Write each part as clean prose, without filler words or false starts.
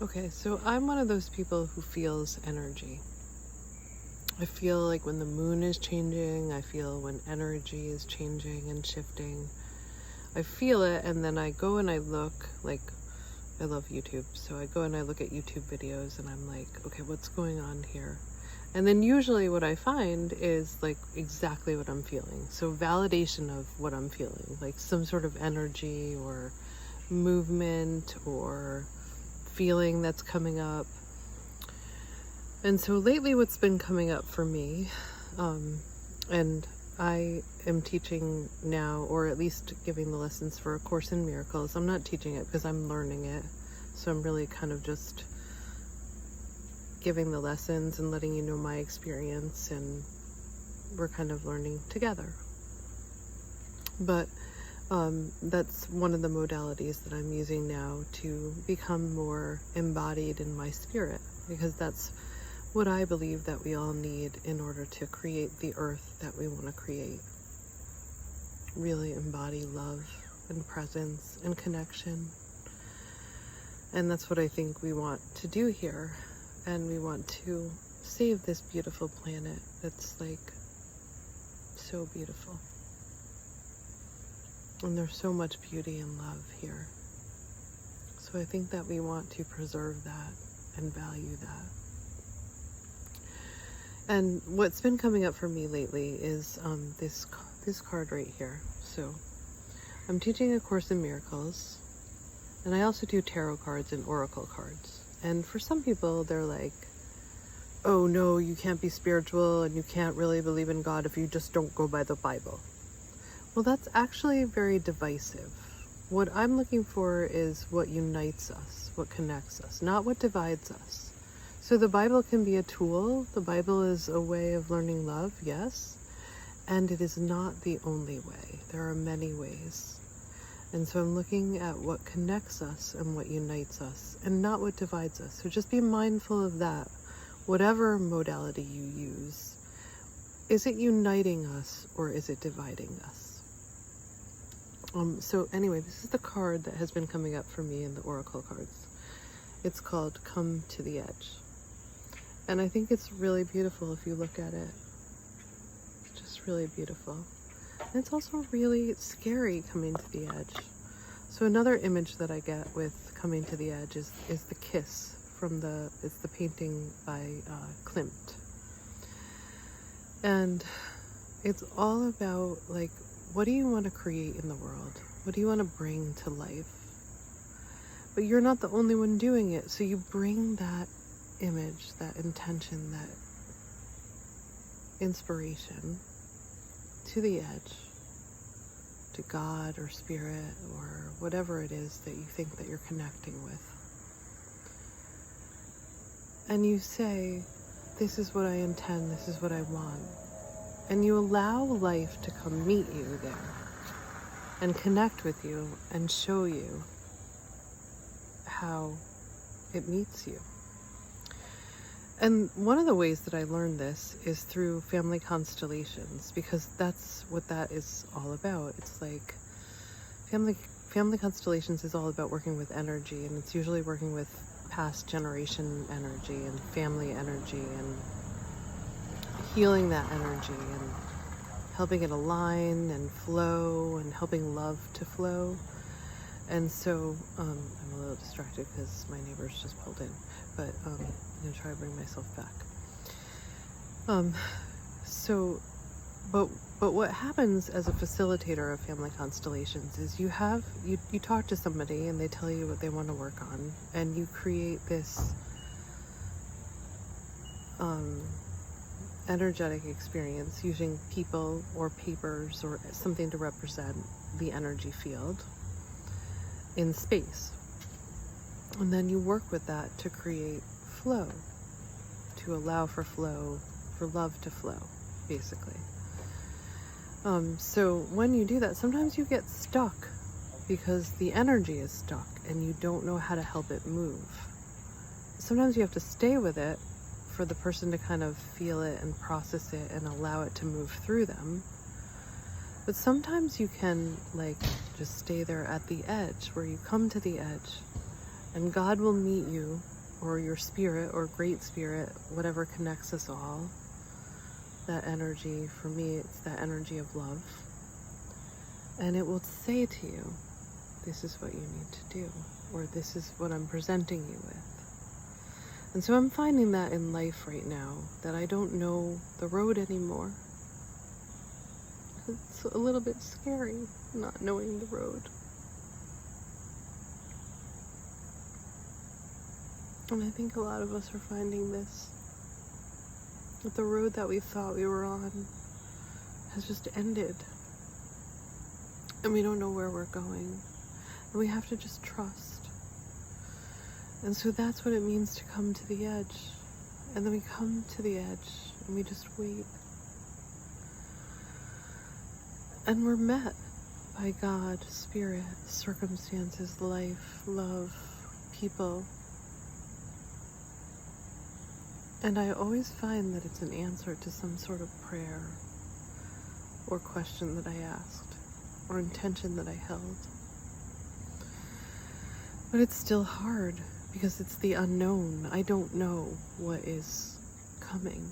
Okay, so I'm one of those people who feels energy. I feel like when the moon is changing, I feel when energy is changing and shifting. I feel it, and then I go and I look, like, I love YouTube, so I go and I look at YouTube videos and I'm like, okay, what's going on here? And then usually what I find is like exactly what I'm feeling. So validation of what I'm feeling, like some sort of energy or movement or feeling that's coming up. And so lately what's been coming up for me, and I am teaching now, or at least giving the lessons for A Course in Miracles. I'm not teaching it because I'm learning it. So I'm really kind of just giving the lessons and letting you know my experience, and we're kind of learning together. But that's one of the modalities that I'm using now to become more embodied in my spirit, because that's what I believe that we all need in order to create the earth that we want to create. Really embody love and presence and connection. And that's what I think we want to do here. And we want to save this beautiful planet that's like so beautiful. And there's so much beauty and love here. So I think that we want to preserve that and value that. And what's been coming up for me lately is this card right here. So I'm teaching A Course in Miracles, and I also do tarot cards and oracle cards. And for some people, they're like, oh no, you can't be spiritual and you can't really believe in God if you just don't go by the Bible. Well, that's actually very divisive. What I'm looking for is what unites us, what connects us, not what divides us. So the Bible can be a tool. The Bible is a way of learning love, yes. And it is not the only way. There are many ways. And so I'm looking at what connects us and what unites us, and not what divides us. So just be mindful of that. Whatever modality you use, is it uniting us or is it dividing us? So anyway, this is the card that has been coming up for me in the oracle cards. It's called Come to the Edge. And I think it's really beautiful if you look at it. It's just really beautiful. And it's also really scary coming to the edge. So another image that I get with Coming to the Edge is the kiss from it's the painting by Klimt. And it's all about, like, what do you want to create in the world? What do you want to bring to life? But you're not the only one doing it. So you bring that image, that intention, that inspiration to the edge, to God or spirit or whatever it is that you think that you're connecting with. And you say, this is what I intend, this is what I want. And you allow life to come meet you there and connect with you and show you how it meets you. And one of the ways that I learned this is through family constellations, because that's what that is all about. It's like family constellations is all about working with energy, and it's usually working with past generation energy and family energy and healing that energy and helping it align and flow and helping love to flow. And so I'm a little distracted because my neighbors just pulled in, but I'm gonna try to bring myself back. But what happens as a facilitator of family constellations is you talk to somebody and they tell you what they want to work on, and you create this energetic experience using people or papers or something to represent the energy field in space. And then you work with that to create flow, to allow for flow, for love to flow, basically. So when you do that, sometimes you get stuck because the energy is stuck and you don't know how to help it move. Sometimes you have to stay with it for the person to kind of feel it and process it and allow it to move through them. But sometimes you can, like, just stay there at the edge, where you come to the edge And God will meet you, or your spirit, or great spirit, whatever connects us all. That energy, for me, it's that energy of love. And it will say to you, this is what you need to do, or this is what I'm presenting you with. And so I'm finding that in life right now, that I don't know the road anymore. It's a little bit scary, not knowing the road. And I think a lot of us are finding this. That the road that we thought we were on has just ended. And we don't know where we're going. And we have to just trust. And so that's what it means to come to the edge. And then we come to the edge and we just wait. And we're met by God, spirit, circumstances, life, love, people. And I always find that it's an answer to some sort of prayer or question that I asked or intention that I held. But it's still hard because it's the unknown. I don't know what is coming.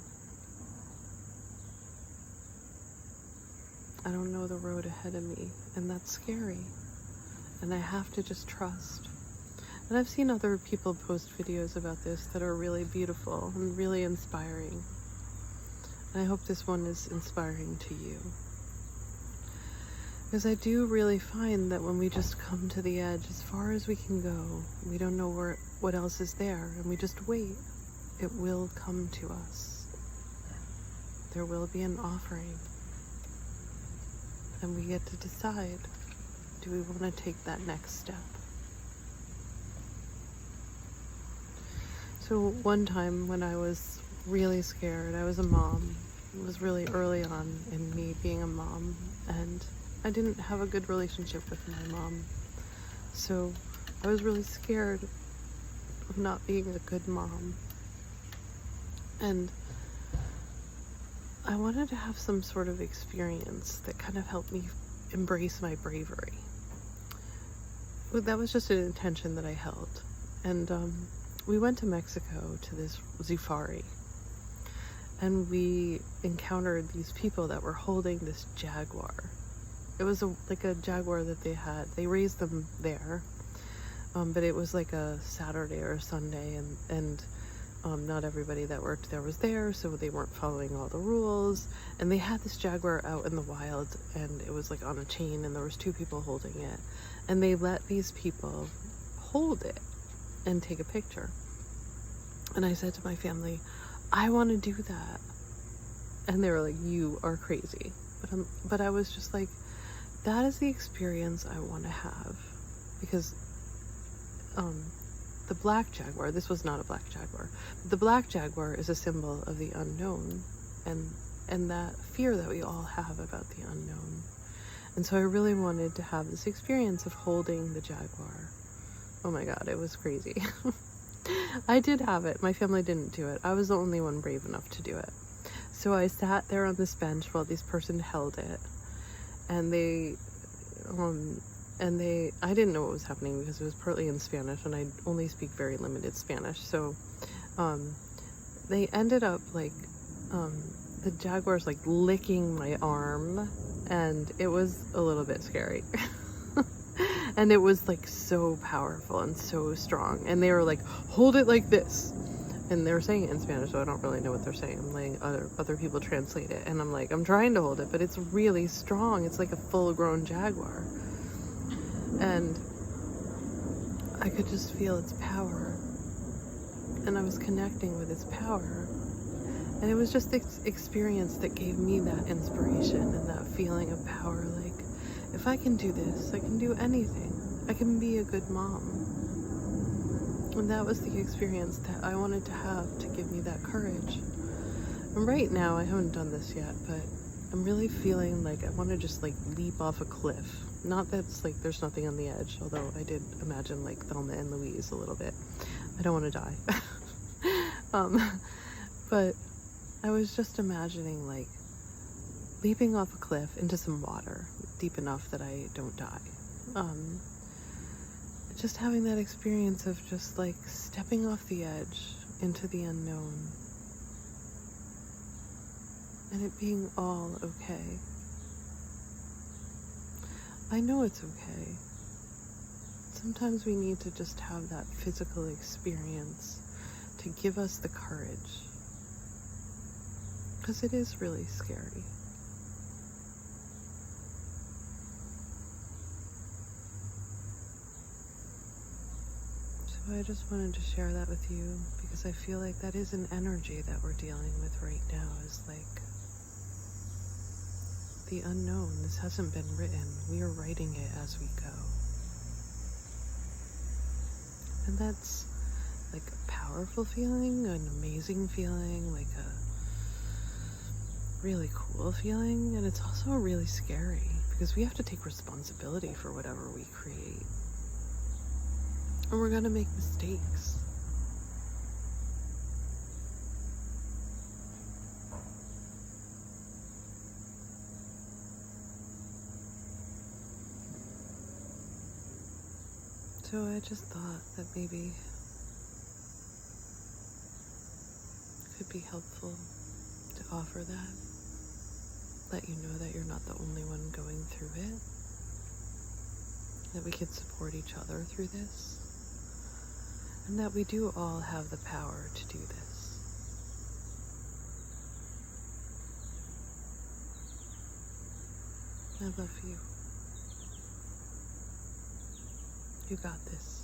I don't know the road ahead of me, and that's scary. And I have to just trust. And I've seen other people post videos about this that are really beautiful and really inspiring. And I hope this one is inspiring to you. Because I do really find that when we just come to the edge, as far as we can go, we don't know what else is there, and we just wait, it will come to us. There will be an offering. And we get to decide, do we want to take that next step? So one time when I was really scared, I was a mom. It was really early on in me being a mom, and I didn't have a good relationship with my mom. So I was really scared of not being a good mom. And I wanted to have some sort of experience that kind of helped me embrace my bravery. That was just an intention that I held. And we went to Mexico to this safari, and we encountered these people that were holding this jaguar. It was like a jaguar that they had. They raised them there, but it was like a Saturday or a Sunday, and not everybody that worked there was there, so they weren't following all the rules. And they had this jaguar out in the wild, and it was like on a chain, and there was 2 people holding it, and they let these people hold it and take a picture. And I said to my family, I want to do that. And they were like, you are crazy. But I was just like, that is the experience I want to have. Because the black jaguar, this was not a black jaguar, but the black jaguar is a symbol of the unknown, and that fear that we all have about the unknown. And so I really wanted to have this experience of holding the jaguar. Oh my God, it was crazy. I did have it. My family didn't do it. I was the only one brave enough to do it. So I sat there on this bench while this person held it, and I didn't know what was happening because it was partly in Spanish, and I only speak very limited Spanish. So they ended up like the jaguar's like licking my arm, and it was a little bit scary. And it was like so powerful and so strong. And they were like, hold it like this. And they were saying it in Spanish, so I don't really know what they're saying. I'm letting other people translate it. And I'm like, I'm trying to hold it, but it's really strong. It's like a full-grown jaguar. And I could just feel its power. And I was connecting with its power. And it was just this experience that gave me that inspiration and that feeling of power. Like, if I can do this, I can do anything. I can be a good mom. And that was the experience that I wanted to have to give me that courage. And right now, I haven't done this yet, but I'm really feeling like I want to just like leap off a cliff. Not that it's like there's nothing on the edge, although I did imagine like Thelma and Louise a little bit. I don't want to die. But I was just imagining like leaping off a cliff into some water deep enough that I don't die. just having that experience of just like stepping off the edge into the unknown and it being all okay. I know it's okay. Sometimes we need to just have that physical experience to give us the courage, because it is really scary. So I just wanted to share that with you, because I feel like that is an energy that we're dealing with right now, is like the unknown. This hasn't been written. We are writing it as we go. And that's like a powerful feeling, an amazing feeling, like a really cool feeling. And it's also really scary because we have to take responsibility for whatever we create. And we're gonna make mistakes. So I just thought that maybe it could be helpful to offer that. Let you know that you're not the only one going through it. That we could support each other through this. And that we do all have the power to do this. I love you. You got this.